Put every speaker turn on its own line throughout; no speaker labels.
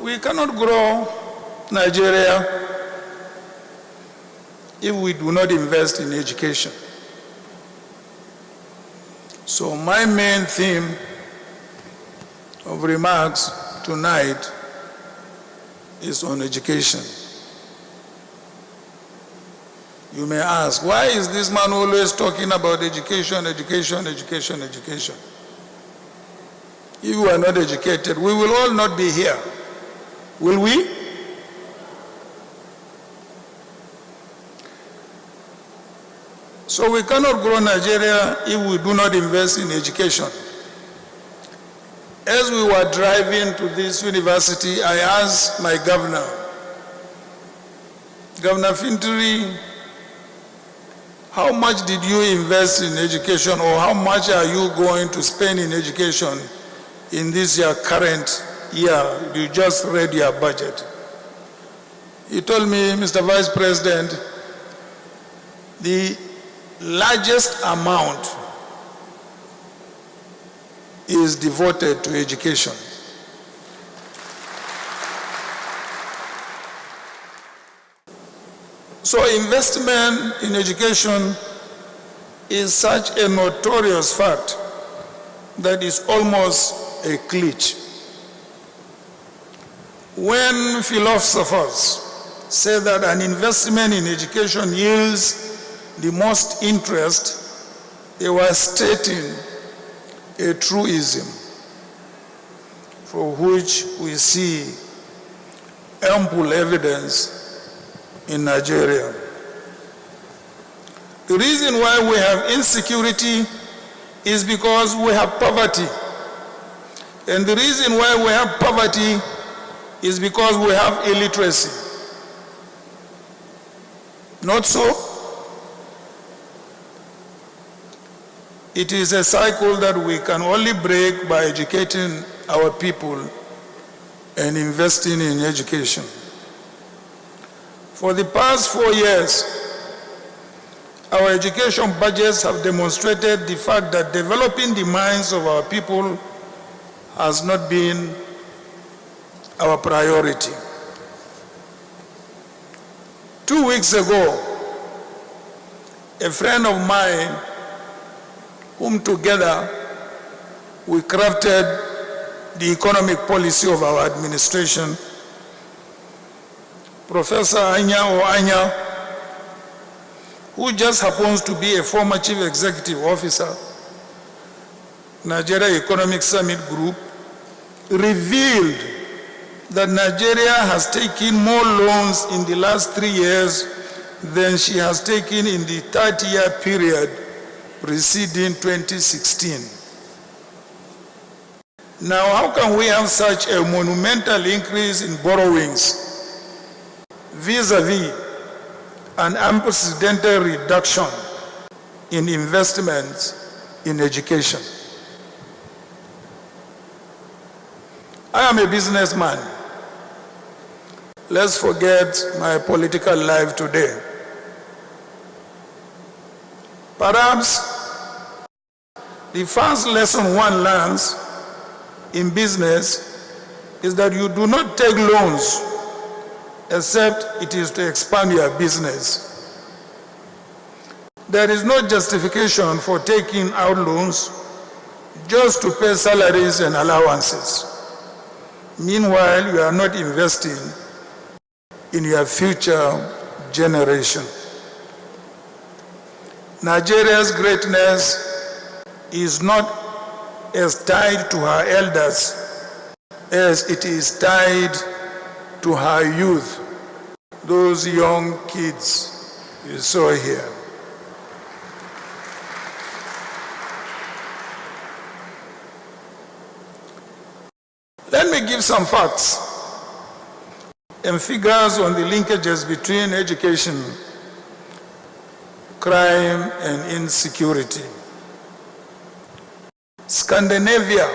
we cannot grow Nigeria if we do not invest in education. So my main theme of remarks tonight is on education. You may ask, why is this man always talking about education, education, education, education? If we are not educated, we will all not be here. Will we? So we cannot grow Nigeria if we do not invest in education. As we were driving to this university, I asked my governor, Governor Fintiri, how much did you invest in education, or how much are you going to spend in education in this year, current year? You just read your budget. He told me, Mr. Vice President, the largest amount is devoted to education. So investment in education is such a notorious fact that is almost a glitch. When philosophers say that an investment in education yields the most interest, they were stating a truism for which we see ample evidence in Nigeria. The reason why we have insecurity is because we have poverty. And the reason why we have poverty is because we have illiteracy. Not so? It is a cycle that we can only break by educating our people and investing in education. For the past 4 years, our education budgets have demonstrated the fact that developing the minds of our people has not been our priority. 2 weeks ago, a friend of mine, whom together we crafted the economic policy of our administration, Professor Anya, who just happens to be a former chief executive officer, Nigeria Economic Summit Group, revealed that Nigeria has taken more loans in the last 3 years than she has taken in the 30-year period preceding 2016. Now, how can we have such a monumental increase in borrowings vis-a-vis an unprecedented reduction in investments in education? I am a businessman. Let's forget my political life today. Perhaps the first lesson one learns in business is that you do not take loans except it is to expand your business. There is no justification for taking out loans just to pay salaries and allowances. Meanwhile, you are not investing in your future generation. Nigeria's greatness is not as tied to her elders as it is tied to her youth, those young kids you saw here. Let me give some facts and figures on the linkages between education, crime, and insecurity. Scandinavia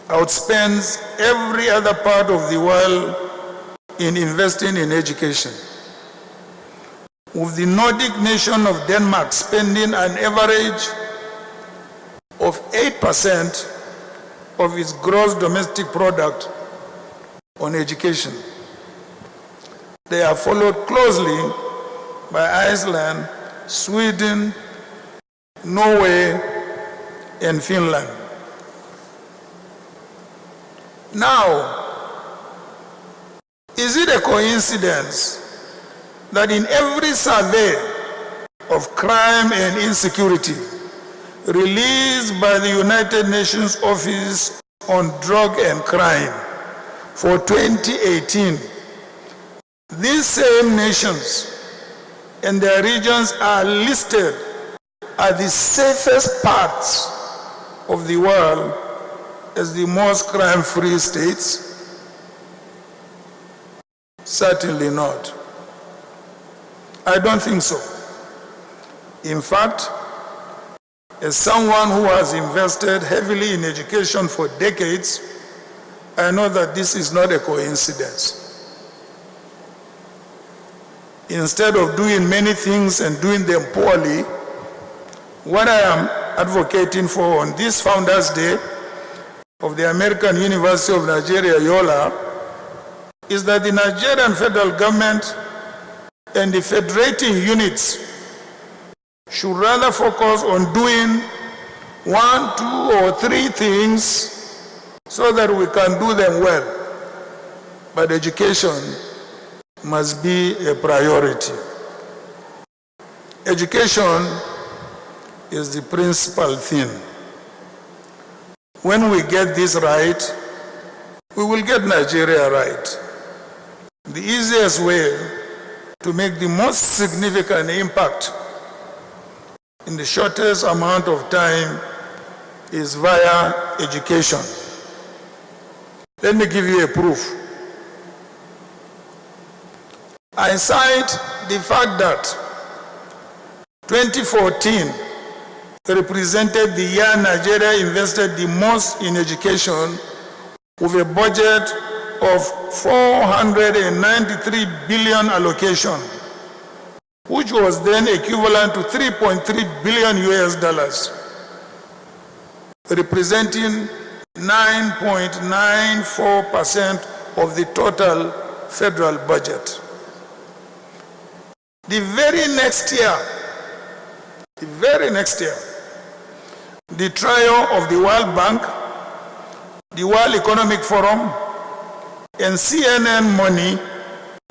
outspends every other part of the world in investing in education, with the Nordic nation of Denmark spending an average of 8% of its gross domestic product on education. They are followed closely by Iceland, Sweden, Norway, and Finland. Now, is it a coincidence that in every survey of crime and insecurity released by the United Nations Office on Drug and Crime for 2018, these same nations and their regions are listed as the safest parts of the world as the most crime-free states? Certainly not. I don't think so. In fact, as someone who has invested heavily in education for decades, I know that this is not a coincidence. Instead of doing many things and doing them poorly, what I am advocating for on this Founders Day of the American University of Nigeria, Yola, is that the Nigerian federal government and the federating units should rather focus on doing 1, 2, or 3 things so that we can do them well. But education must be a priority. Education is the principal thing. When we get this right, we will get Nigeria right. The easiest way to make the most significant impact in the shortest amount of time is via education. Let me give you a proof. I cite the fact that 2014 represented the year Nigeria invested the most in education, with a budget of 493 billion allocation, which was then equivalent to 3.3 billion US dollars, representing 9.94% of the total federal budget. The very next year, the trio of the World Bank, the World Economic Forum, and CNN Money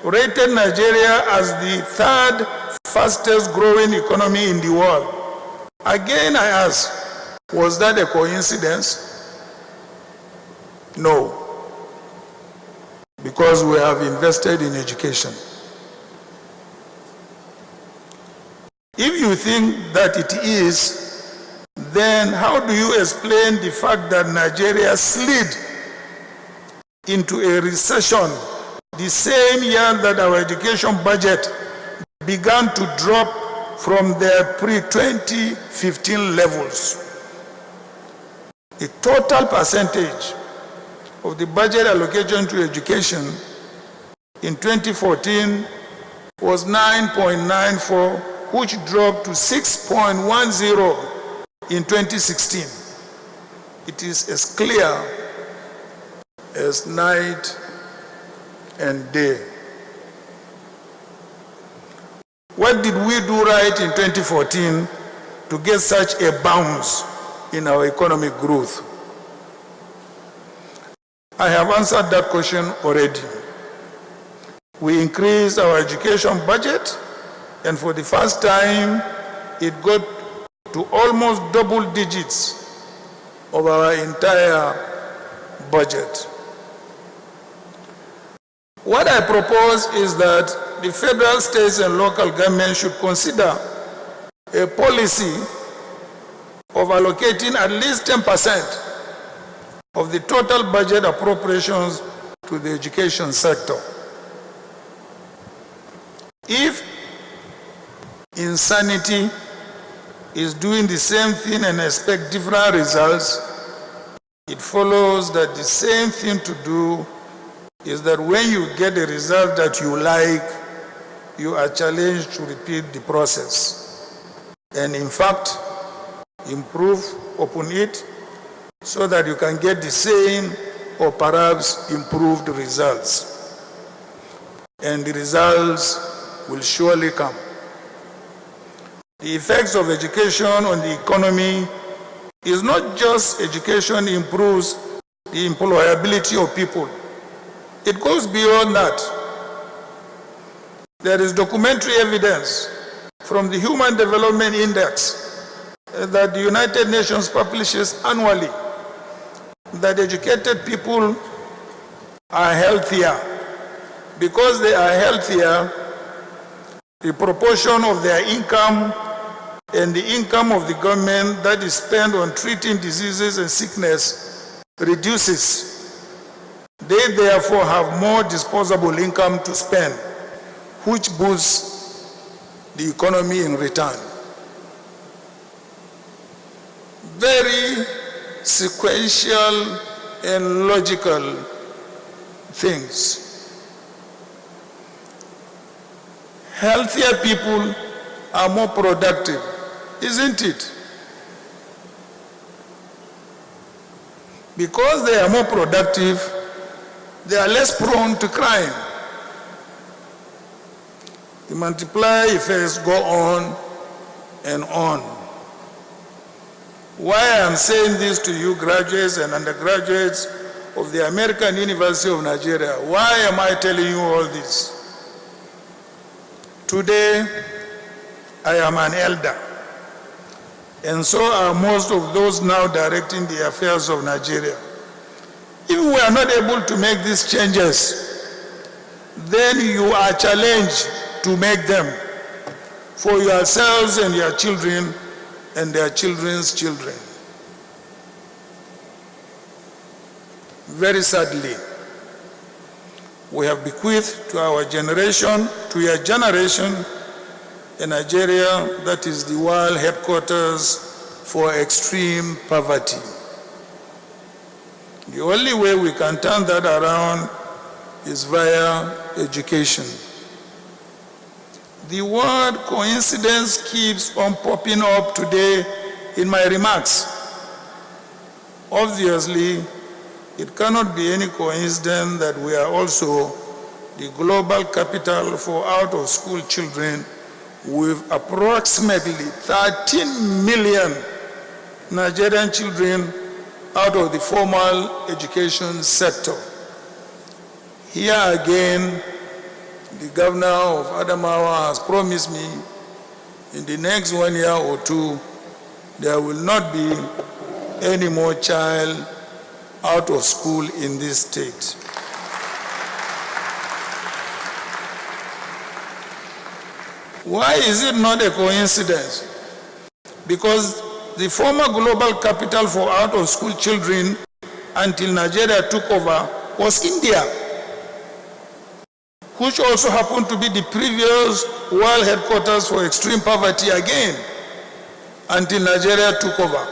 rated Nigeria as the 3rd fastest growing economy in the world. Again, I ask, was that a coincidence? No, because we have invested in education. If you think that it is, then how do you explain the fact that Nigeria slid into a recession the same year that our education budget began to drop from their pre-2015 levels? The total percentage of the budget allocation to education in 2014 was 9.94, which dropped to 6.10 in 2016. It is as clear as night and day. What did we do right in 2014 to get such a bounce in our economic growth? I have answered that question already. We increased our education budget, and for the first time, it got to almost double digits of our entire budget. What I propose is that the federal, states, and local governments should consider a policy of allocating at least 10% of the total budget appropriations to the education sector. If insanity is doing the same thing and expect different results, it follows that the same thing to do is that when you get a result that you like, you are challenged to repeat the process and, in fact, improve upon it so that you can get the same or perhaps improved results. And the results will surely come. The effects of education on the economy is not just education improves the employability of people. It goes beyond that. There is documentary evidence from the Human Development Index that the United Nations publishes annually that educated people are healthier. Because they are healthier, the proportion of their income and the income of the government that is spent on treating diseases and sickness reduces. They therefore have more disposable income to spend, which boosts the economy in return. Very sequential and logical things. Healthier people are more productive, isn't it? Because they are more productive, they are less prone to crime. The multiplier effects go on and on. Why I am saying this to you graduates and undergraduates of the American University of Nigeria, why am I telling you all this? Today, I am an elder, and so are most of those now directing the affairs of Nigeria. If we are not able to make these changes, then you are challenged to make them for yourselves and your children and their children's children. Very sadly, we have bequeathed to our generation, to your generation, a Nigeria that is the world headquarters for extreme poverty. The only way we can turn that around is via education. The word coincidence keeps on popping up today in my remarks. Obviously, it cannot be any coincidence that we are also the global capital for out-of-school children, with approximately 13 million Nigerian children out of the formal education sector. Here again, the governor of Adamawa has promised me in the next 1 year or two, there will not be any more child out of school in this state. Why is it not a coincidence? Because the former global capital for out-of-school children until Nigeria took over was India, which also happened to be the previous world headquarters for extreme poverty again, until Nigeria took over.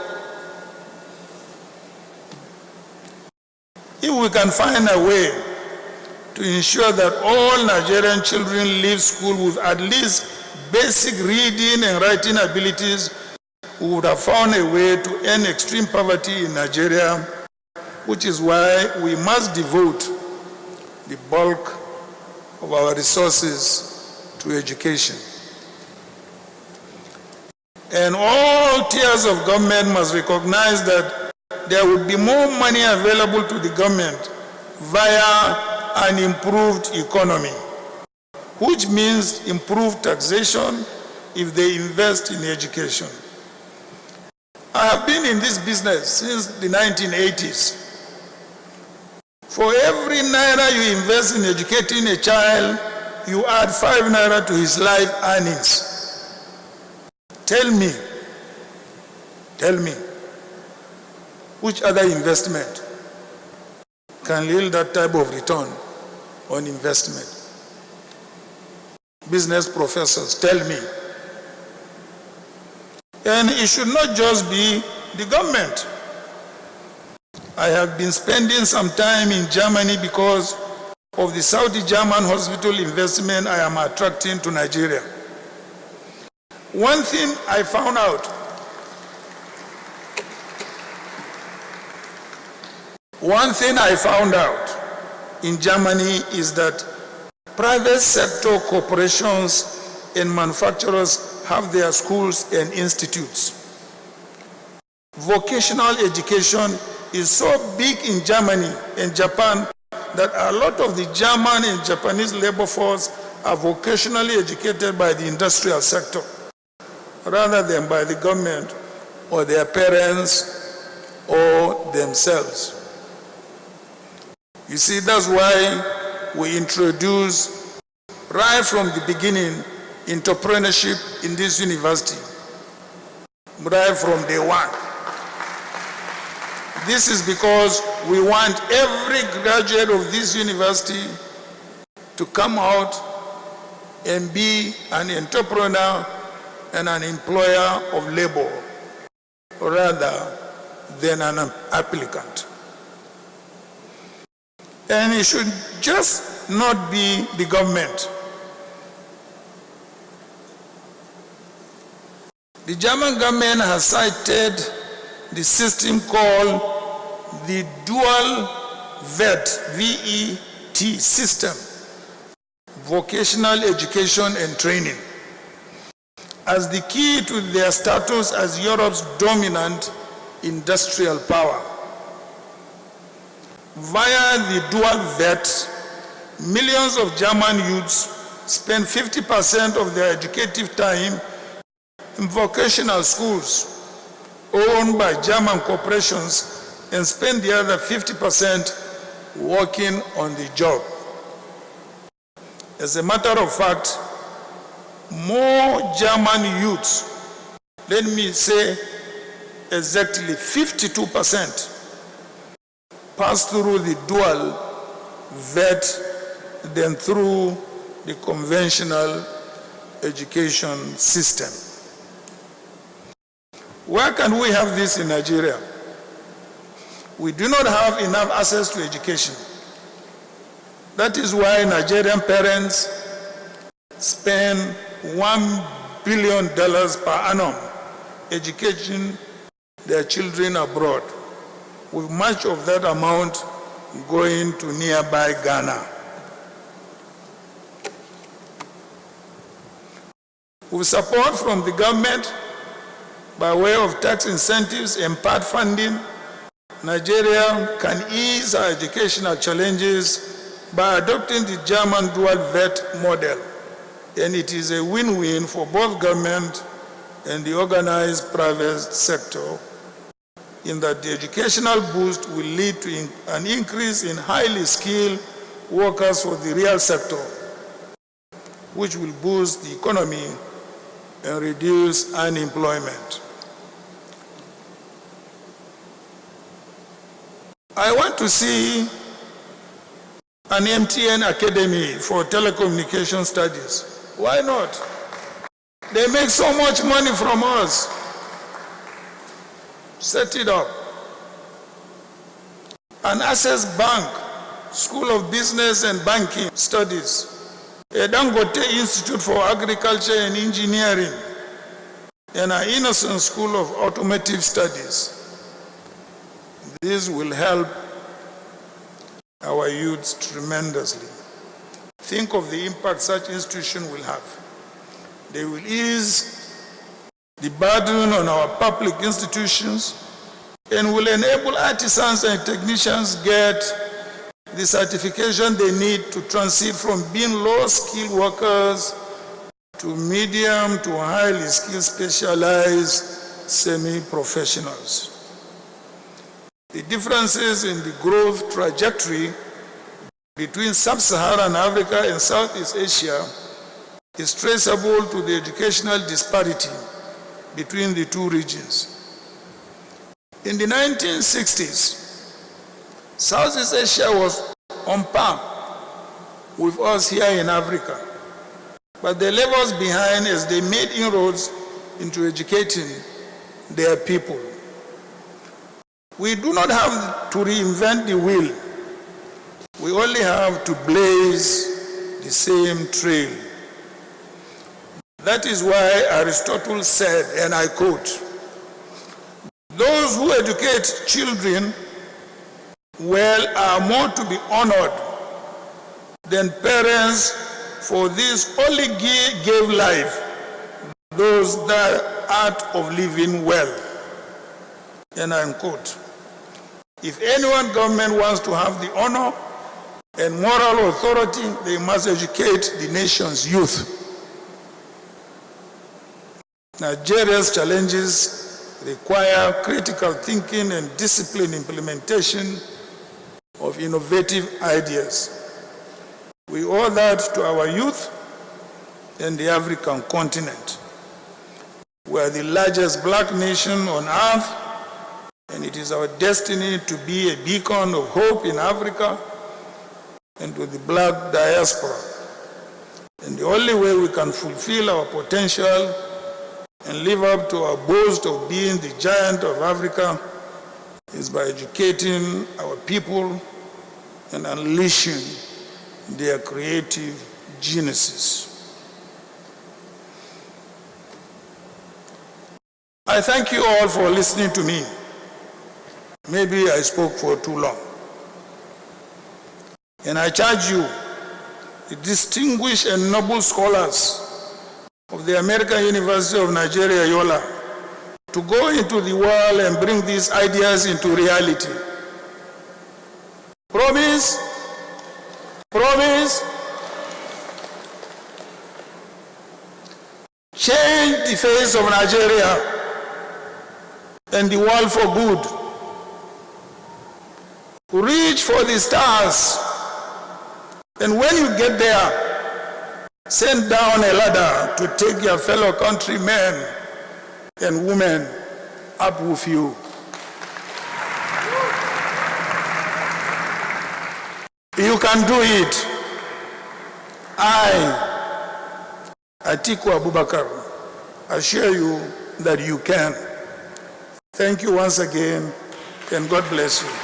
If we can find a way to ensure that all Nigerian children leave school with at least basic reading and writing abilities, we would have found a way to end extreme poverty in Nigeria, which is why we must devote the bulk of our resources to education. And all tiers of government must recognize that there would be more money available to the government via an improved economy, which means improved taxation if they invest in education. I have been in this business since the 1980s. For every naira you invest in educating a child, you add 5 naira to his life earnings. Tell me, which other investment can yield that type of return on investment? Business professors, tell me. And it should not just be the government. I have been spending some time in Germany because of the Saudi German hospital investment I am attracting to Nigeria. One thing I found out, One thing I found out in Germany is that private sector corporations and manufacturers have their schools and institutes. Vocational education is so big in Germany and Japan that a lot of the German and Japanese labor force are vocationally educated by the industrial sector rather than by the government or their parents or themselves. You see, that's why we introduce right from the beginning entrepreneurship in this university, right from day one. This is because we want every graduate of this university to come out and be an entrepreneur and an employer of labor rather than an applicant. And it should just not be the government. The German government has cited the system called the dual VET, V-E-T system, vocational education and training, as the key to their status as Europe's dominant industrial power. Via the dual VET, millions of German youths spend 50% of their educative time in vocational schools owned by German corporations and spend the other 50% working on the job. As a matter of fact, more German youths, let me say exactly 52%, pass through the dual VET than through the conventional education system. Where can we have this in Nigeria? We do not have enough access to education. That is why Nigerian parents spend $1 billion per annum educating their children abroad, with much of that amount going to nearby Ghana. With support from the government by way of tax incentives and part funding, Nigeria can ease our educational challenges by adopting the German dual VET model, and it is a win-win for both government and the organized private sector, in that the educational boost will lead to an increase in highly skilled workers for the real sector, which will boost the economy and reduce unemployment. I want to see an MTN Academy for telecommunication studies. Why not? They make so much money from us. Set it up. An Access Bank, School of Business and Banking Studies, a Dangote Institute for Agriculture and Engineering, and an Innocent School of Automotive Studies. This will help our youths tremendously. Think of the impact such institution will have. They will ease the burden on our public institutions and will enable artisans and technicians get the certification they need to transit from being low-skilled workers to medium to highly skilled specialized semi-professionals. The differences in the growth trajectory between sub-Saharan Africa and Southeast Asia is traceable to the educational disparity between the two regions. In the 1960s, Southeast Asia was on par with us here in Africa, but they left us behind as they made inroads into educating their people. We do not have to reinvent the wheel. We only have to blaze the same trail. That is why Aristotle said, and I quote, "Those who educate children well, are more to be honored than parents, for this only gave life those that art of living well. And I quote, if anyone government wants to have the honor and moral authority, they must educate the nation's youth. Nigeria's challenges require critical thinking and disciplined implementation of innovative ideas. We owe that to our youth and the African continent. We are the largest black nation on earth, and it is our destiny to be a beacon of hope in Africa and to the black diaspora. And the only way we can fulfill our potential and live up to our boast of being the giant of Africa is by educating our people and unleashing their creative geniuses. I thank you all for listening to me. Maybe I spoke for too long. And I charge you, the distinguished and noble scholars of the American University of Nigeria, Yola, to go into the world and bring these ideas into reality. Promise? Promise? Change the face of Nigeria and the world for good. Reach for the stars, and when you get there, send down a ladder to take your fellow countrymen and women up with you. You can do it. I, Atiku Abubakar, assure you that you can. Thank you once again, and God bless you.